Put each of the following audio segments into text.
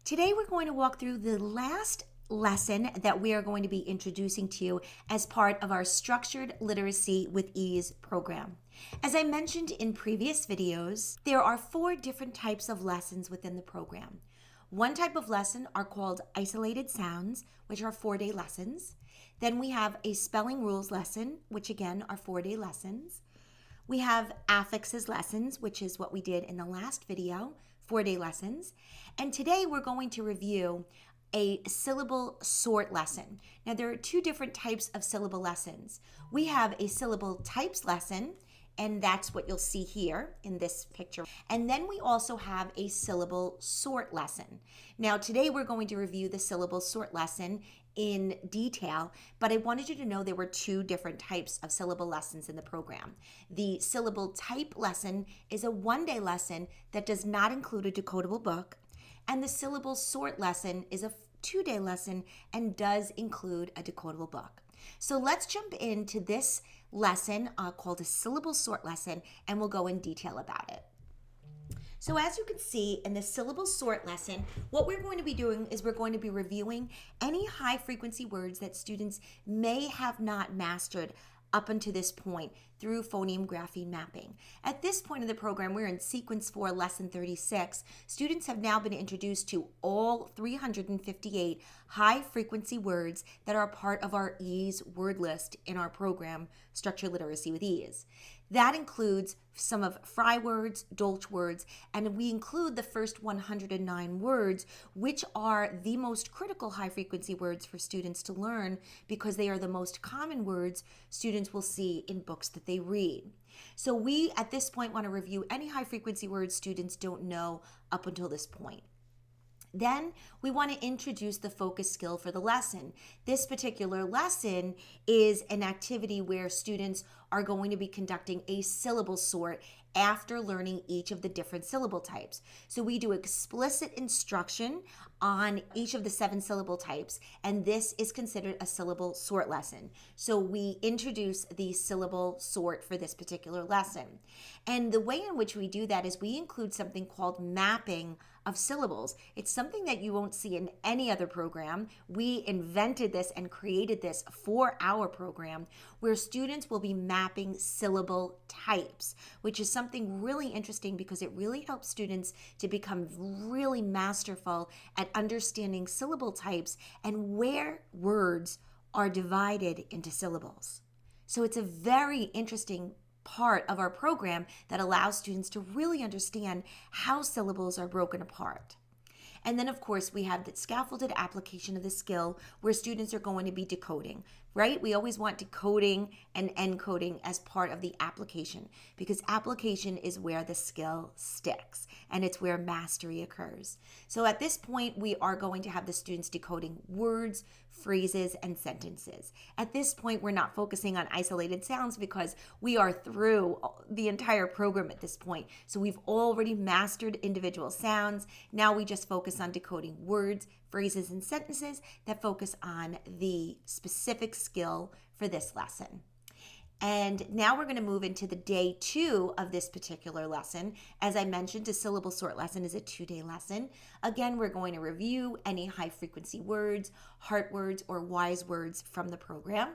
Today we're going to walk through the last lesson that we are going to be introducing to you as part of our Structured Literacy with Ease program. As I mentioned in previous videos, there are 4 different types of lessons within the program. One type of lesson are called isolated sounds, which are 4-day lessons. Then we have a spelling rules lesson, which again are 4-day lessons. We have affixes lessons, which is what we did in the last video, 4-day lessons. And today we're going to review a syllable sort lesson. Now there are 2 different types of syllable lessons. We have a syllable types lesson, and that's what you'll see here in this picture. And then we also have a syllable sort lesson. Now today we're going to review the syllable sort lesson in detail, but I wanted you to know there were 2 different types of syllable lessons in the program. The syllable type lesson is a 1-day lesson that does not include a decodable book, and the syllable sort lesson is a 2-day lesson and does include a decodable book. So let's jump into this lesson called a syllable sort lesson, and we'll go in detail about it. So as you can see in the syllable sort lesson, what we're going to be doing is we're going to be reviewing any high frequency words that students may have not mastered up until this point through phoneme grapheme mapping. At this point in the program, we're in sequence 4, lesson 36. Students have now been introduced to all 358 high frequency words that are part of our E.A.S.E word list in our program, Structured Literacy with Ease. That includes some of fry words, dolch words, and we include the first 109 words, which are the most critical high frequency words for students to learn because they are the most common words students will see in books that they read. So we, at this point, want to review any high frequency words students don't know up until this point. Then we want to introduce the focus skill for the lesson. This particular lesson is an activity where students are going to be conducting a syllable sort after learning each of the different syllable types. So we do explicit instruction on each of the 7 syllable types, and this is considered a syllable sort lesson. So we introduce the syllable sort for this particular lesson. And the way in which we do that is we include something called mapping of syllables. It's something that you won't see in any other program. We invented this and created this for our program where students will be mapping syllable types, which is something really interesting because it really helps students to become really masterful at understanding syllable types and where words are divided into syllables. So it's a very interesting part of our program that allows students to really understand how syllables are broken apart. And then, of course, we have the scaffolded application of the skill where students are going to be decoding, right? We always want decoding and encoding as part of the application because application is where the skill sticks and it's where mastery occurs. So at this point, we are going to have the students decoding words, phrases, and sentences. At this point, we're not focusing on isolated sounds because we are through the entire program at this point. So we've already mastered individual sounds. Now we just focus on decoding words, phrases, and sentences that focus on the specific skill for this lesson. And now we're going to move into the day 2 of this particular lesson. As I mentioned, a syllable sort lesson is a 2-day lesson. Again, we're going to review any high frequency words, heart words, or wise words from the program.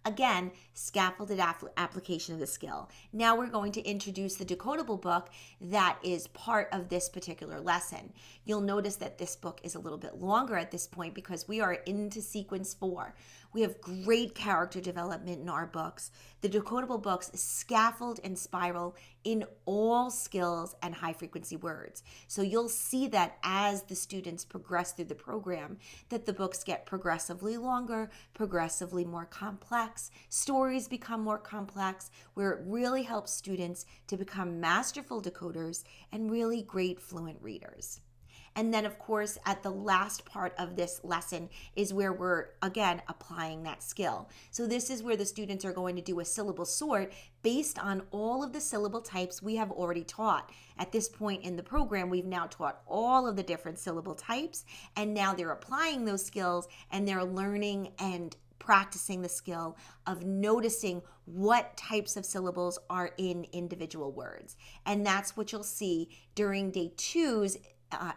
Again, scaffolded application of the skill. Now we're going to introduce the decodable book that is part of this particular lesson. You'll notice that this book is a little bit longer at this point because we are into sequence 4. We have great character development in our books. The decodable books scaffold and spiral in all skills and high frequency words. So you'll see that as the students progress through the program, that the books get progressively longer, progressively more complex. Stories become more complex, where it really helps students to become masterful decoders and really great fluent readers. And then, of course, at the last part of this lesson is where we're, again, applying that skill. So this is where the students are going to do a syllable sort based on all of the syllable types we have already taught. At this point in the program, we've now taught all of the different syllable types, and now they're applying those skills, and they're learning and practicing the skill of noticing what types of syllables are in individual words. And that's what you'll see during day 2's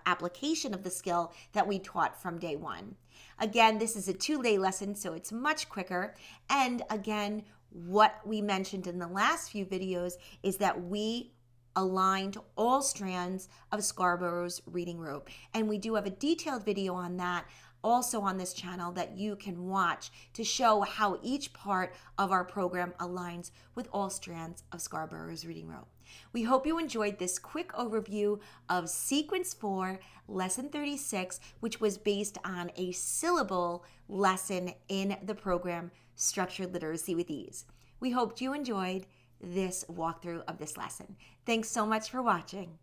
application of the skill that we taught from day one. Again, this is a 2-day lesson, so it's much quicker. And again, what we mentioned in the last few videos is that we aligned all strands of Scarborough's reading rope. And we do have a detailed video on that also on this channel that you can watch to show how each part of our program aligns with all strands of Scarborough's reading rope. We hope you enjoyed this quick overview of Sequence 4, Lesson 36, which was based on a syllable lesson in the program Structured Literacy with E.A.S.E. We hoped you enjoyed this walkthrough of this lesson. Thanks so much for watching.